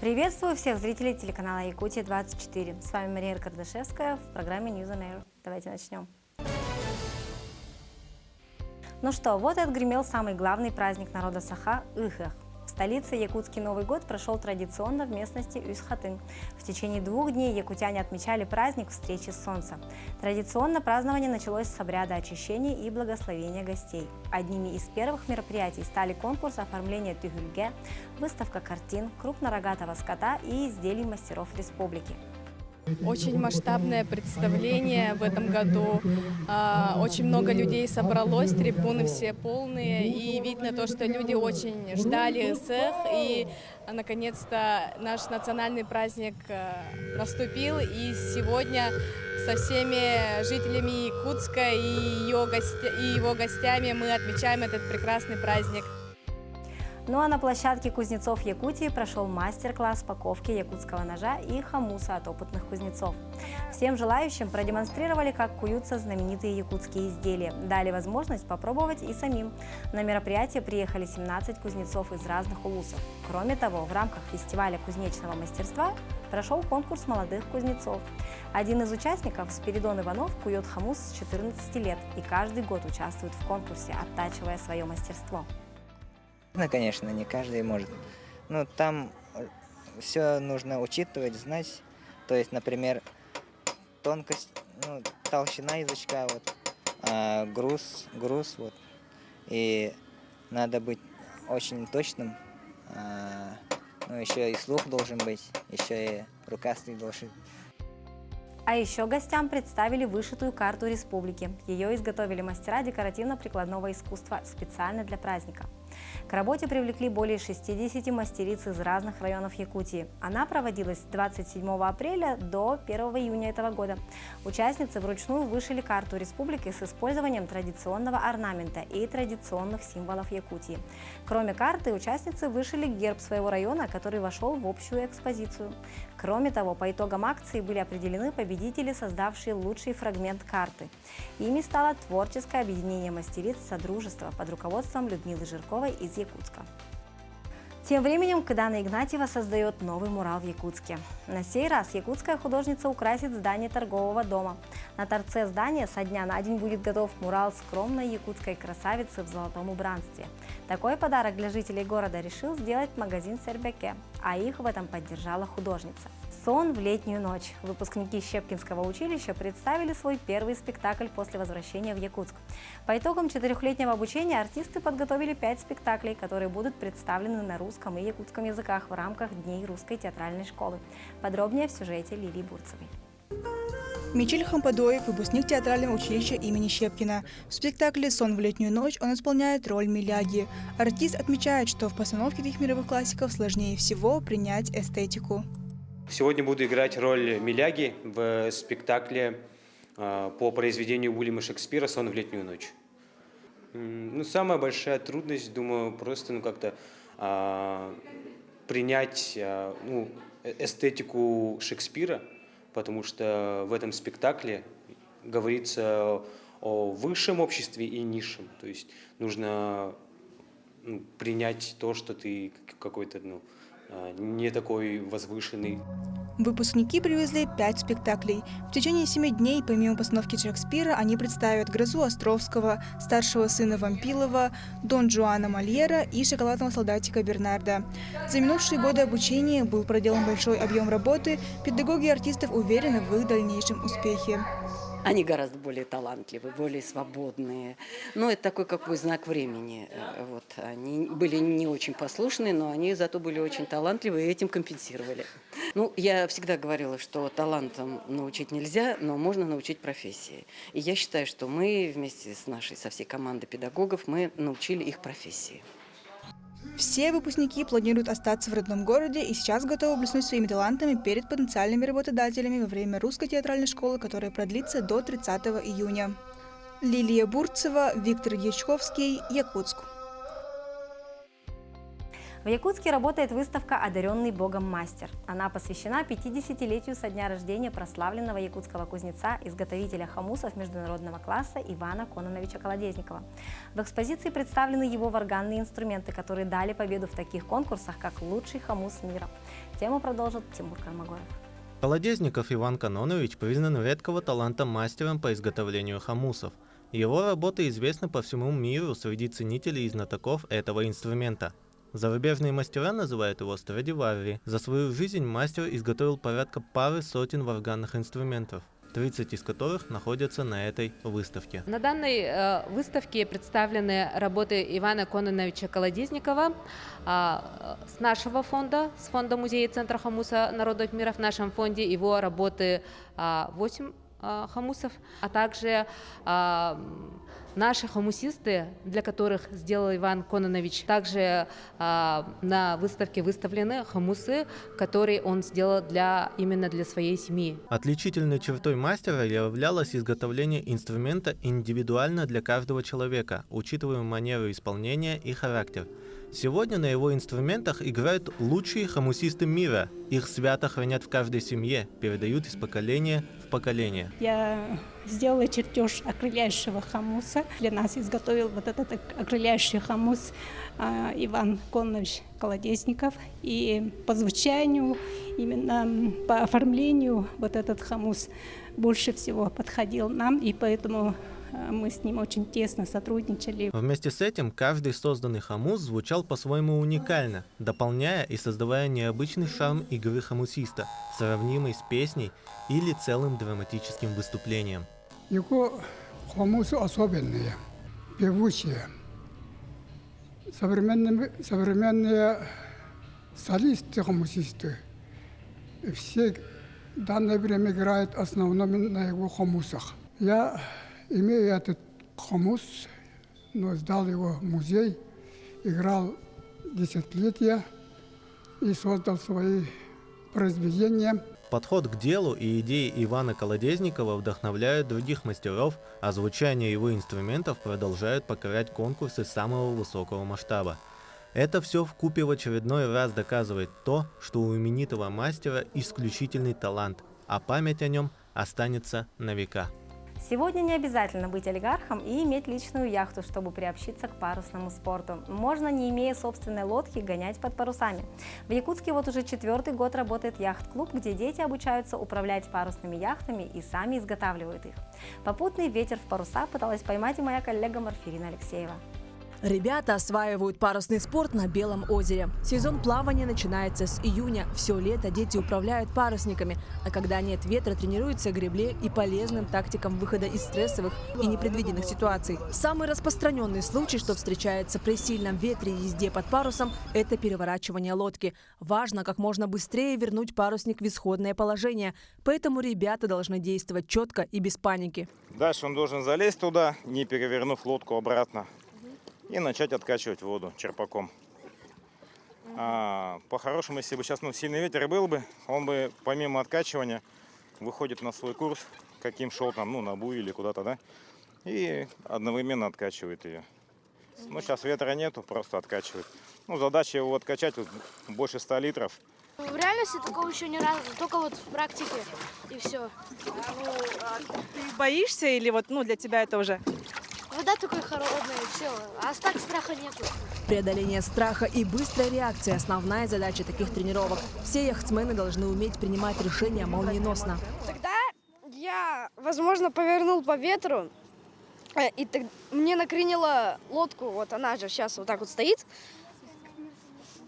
Приветствую всех зрителей телеканала Якутия-24. С вами Мария Кардашевская в программе News on Air. Давайте начнем. Ну что, вот и отгремел самый главный праздник народа Саха – Ыхэх. В столице якутский Новый год прошел традиционно в местности Усть-Хатын. В течение 2 дней якутяне отмечали праздник встречи солнца. Традиционно празднование началось с обряда очищения и благословения гостей. Одними из первых мероприятий стали конкурс оформления тюгюльге, выставка картин, крупнорогатого скота и изделий мастеров республики. Очень масштабное представление в этом году. Очень много людей собралось, трибуны все полные. И видно то, что люди очень ждали Сэх. И наконец-то наш национальный праздник наступил. И сегодня со всеми жителями Якутска и его гостями мы отмечаем этот прекрасный праздник. Ну а на площадке кузнецов Якутии прошел мастер-класс паковки якутского ножа и хомуса от опытных кузнецов. Всем желающим продемонстрировали, как куются знаменитые якутские изделия. Дали возможность попробовать и самим. На мероприятие приехали 17 кузнецов из разных улусов. Кроме того, в рамках фестиваля кузнечного мастерства прошел конкурс молодых кузнецов. Один из участников, Спиридон Иванов, кует хомус с 14 лет и каждый год участвует в конкурсе, оттачивая свое мастерство. Конечно, не каждый может. Но там все нужно учитывать, знать. То есть, например, тонкость, толщина язычка, груз, вот. И надо быть очень точным. Еще и слух должен быть, еще и рукастый должен. А еще гостям представили вышитую карту республики. Ее изготовили мастера декоративно-прикладного искусства специально для праздника. К работе привлекли более 60 мастериц из разных районов Якутии. Она проводилась с 27 апреля до 1 июня этого года. Участницы вручную вышили карту республики с использованием традиционного орнамента и традиционных символов Якутии. Кроме карты, участницы вышили герб своего района, который вошел в общую экспозицию. Кроме того, по итогам акции были определены победители, создавшие лучший фрагмент карты. Ими стало творческое объединение мастериц «Содружество» под руководством Людмилы Жирковой из Якутска. Тем временем Кыдана Игнатьева создает новый мурал в Якутске. На сей раз якутская художница украсит здание торгового дома. На торце здания со дня на день будет готов мурал скромной якутской красавицы в золотом убранстве. Такой подарок для жителей города решил сделать магазин «Сербяке», а их в этом поддержала художница. «Сон в летнюю ночь». Выпускники Щепкинского училища представили свой первый спектакль после возвращения в Якутск. По итогам 4-летнего обучения артисты подготовили 5 спектаклей, которые будут представлены на русском и якутском языках в рамках Дней русской театральной школы. Подробнее в сюжете Лилии Бурцевой. Мичель Хампадоев – выпускник театрального училища имени Щепкина. В спектакле «Сон в летнюю ночь» он исполняет роль Миляги. Артист отмечает, что в постановке таких мировых классиков сложнее всего принять эстетику. Сегодня буду играть роль Миляги в спектакле по произведению Уильяма Шекспира «Сон в летнюю ночь». Самая большая трудность, думаю, просто как-то принять эстетику Шекспира, потому что в этом спектакле говорится о высшем обществе и низшем. То есть нужно принять то, что ты какой-то не такой возвышенный. Выпускники привезли 5 спектаклей. В течение 7 дней, помимо постановки Шекспира, они представят «Грозу Островского», «Старшего сына Вампилова», «Дон Жуана Мольера» и «Шоколадного солдатика Бернарда». За минувшие годы обучения был проделан большой объем работы. Педагоги артистов уверены в их дальнейшем успехе. Они гораздо более талантливые, более свободные. Но это такой знак времени. Они были не очень послушные, но они зато были очень талантливые и этим компенсировали. Я всегда говорила, что талантом научить нельзя, но можно научить профессии. И я считаю, что мы вместе со всей командой педагогов мы научили их профессии. Все выпускники планируют остаться в родном городе и сейчас готовы блеснуть своими талантами перед потенциальными работодателями во время русской театральной школы, которая продлится до 30 июня. Лилия Бурцева, Виктор Ячковский, Якутск. В Якутске работает выставка «Одаренный Богом мастер». Она посвящена 50-летию со дня рождения прославленного якутского кузнеца, изготовителя хомусов международного класса Ивана Кононовича Колодезникова. В экспозиции представлены его варганные инструменты, которые дали победу в таких конкурсах, как «Лучший хомус мира». Тему продолжит Тимур Кармагоев. Колодезников Иван Кононович признан редкого таланта мастером по изготовлению хомусов. Его работы известны по всему миру среди ценителей и знатоков этого инструмента. Зарубежные мастера называют его Страдивари. За свою жизнь мастер изготовил порядка пары сотен варганных инструментов, 30 из которых находятся на этой выставке. На данной выставке представлены работы Ивана Кононовича Колодезникова с нашего фонда, с фонда музея Центра хомуса народов мира. В нашем фонде его работы 8 хомусов, а также наши хомусисты, для которых сделал Иван Кононович. Также на выставке выставлены хомусы, которые он сделал именно для своей семьи. Отличительной чертой мастера являлось изготовление инструмента индивидуально для каждого человека, учитывая манеру исполнения и характер. Сегодня на его инструментах играют лучшие хомусисты мира. Их свято хранят в каждой семье, передают из поколения в поколение. Я сделала чертеж окрыляющего хомуса. Для нас изготовил вот этот окрыляющий хомус Иван Кононович Колодезников. И по звучанию, именно по оформлению вот этот хомус больше всего подходил нам, и поэтому мы с ним очень тесно сотрудничали. Вместе с этим каждый созданный хомус звучал по-своему уникально, дополняя и создавая необычный шарм игры хомусиста, сравнимый с песней или целым драматическим выступлением. Его хомусы особенные, певучие. Современные солисты-хомусисты все в данное время играют в основном на его хомусах. Я имею этот хомус, но сдал его в музей, играл десятилетия и создал свои произведения. Подход к делу и идеи Ивана Колодезникова вдохновляют других мастеров, а звучание его инструментов продолжают покорять конкурсы самого высокого масштаба. Это все вкупе в очередной раз доказывает то, что у именитого мастера исключительный талант, а память о нем останется на века. Сегодня не обязательно быть олигархом и иметь личную яхту, чтобы приобщиться к парусному спорту. Можно, не имея собственной лодки, гонять под парусами. В Якутске вот уже 4-й год работает яхт-клуб, где дети обучаются управлять парусными яхтами и сами изготавливают их. Попутный ветер в паруса пыталась поймать и моя коллега Марфирина Алексеева. Ребята осваивают парусный спорт на Белом озере. Сезон плавания начинается с июня. Все лето дети управляют парусниками, а когда нет ветра, тренируются гребле и полезным тактикам выхода из стрессовых и непредвиденных ситуаций. Самый распространенный случай, что встречается при сильном ветре и езде под парусом, это переворачивание лодки. Важно как можно быстрее вернуть парусник в исходное положение, поэтому ребята должны действовать четко и без паники. Дальше он должен залезть туда, не перевернув лодку обратно, и начать откачивать воду черпаком. По-хорошему, если бы сейчас сильный ветер был бы, он бы помимо откачивания выходит на свой курс, каким шел там, на буй или куда-то, да, и одновременно откачивает ее. Но сейчас ветра нету, просто откачивает. Задача его откачать больше 100 литров. В реальности такого еще ни разу, только вот в практике и все. Ты боишься или для тебя это уже? Вода такой холодная, и все, а так страха нету. Преодоление страха и быстрая реакция – основная задача таких тренировок. Все яхтсмены должны уметь принимать решения молниеносно. Тогда я, возможно, повернул по ветру, и мне накренило лодку, вот она же сейчас вот так вот стоит,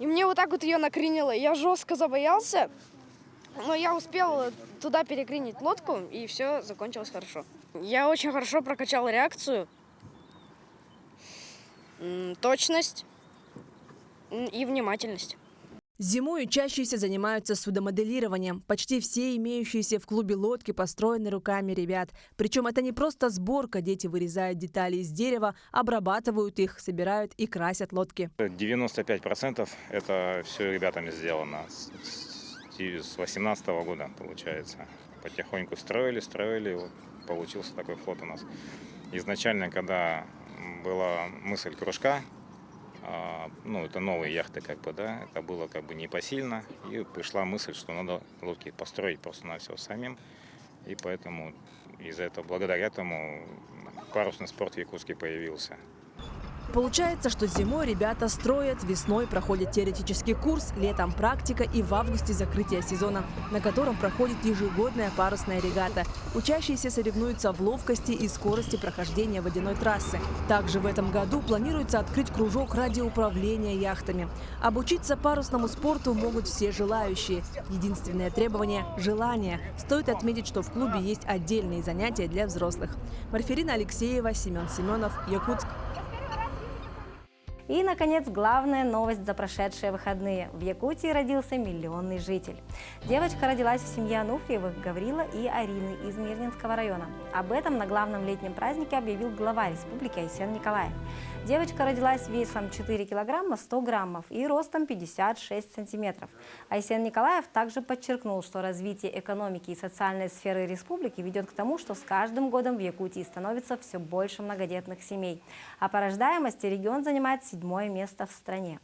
и мне вот так вот ее накренило. Я жестко забоялся, но я успел туда перекренить лодку, и все закончилось хорошо. Я очень хорошо прокачал реакцию, точность и внимательность. Зимой учащиеся занимаются судомоделированием. Почти все имеющиеся в клубе лодки построены руками ребят. Причем это не просто сборка. Дети вырезают детали из дерева, обрабатывают их, собирают и красят лодки. 95% это все ребятами сделано. С 2018 года, получается. Потихоньку строили, вот получился такой флот у нас. Изначально, когда была мысль кружка Ну, это новые яхты, как бы, да, это было как бы непосильно. И пришла мысль, что надо лодки построить просто на все самим. И поэтому из-за этого, благодаря этому парусный спорт в Якутске появился. Получается, что зимой ребята строят, весной проходит теоретический курс, летом практика и в августе закрытие сезона, на котором проходит ежегодная парусная регата. Учащиеся соревнуются в ловкости и скорости прохождения водяной трассы. Также в этом году планируется открыть кружок радиоуправления яхтами. Обучиться парусному спорту могут все желающие. Единственное требование – желание. Стоит отметить, что в клубе есть отдельные занятия для взрослых. Марферина Алексеева, Семен Семенов, Якутск. И, наконец, главная новость за прошедшие выходные. В Якутии родился миллионный житель. Девочка родилась в семье Ануфриевых Гаврила и Арины из Мирнинского района. Об этом на главном летнем празднике объявил глава республики Айсен Николаев. Девочка родилась весом 4 килограмма 100 граммов и ростом 56 сантиметров. Айсен Николаев также подчеркнул, что развитие экономики и социальной сферы республики ведет к тому, что с каждым годом в Якутии становится все больше многодетных семей. А по рождаемости регион занимает 7-е место в стране.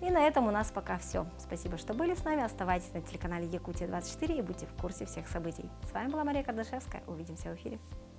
И на этом у нас пока все. Спасибо, что были с нами. Оставайтесь на телеканале Якутия 24 и будьте в курсе всех событий. С вами была Мария Кардашевская. Увидимся в эфире.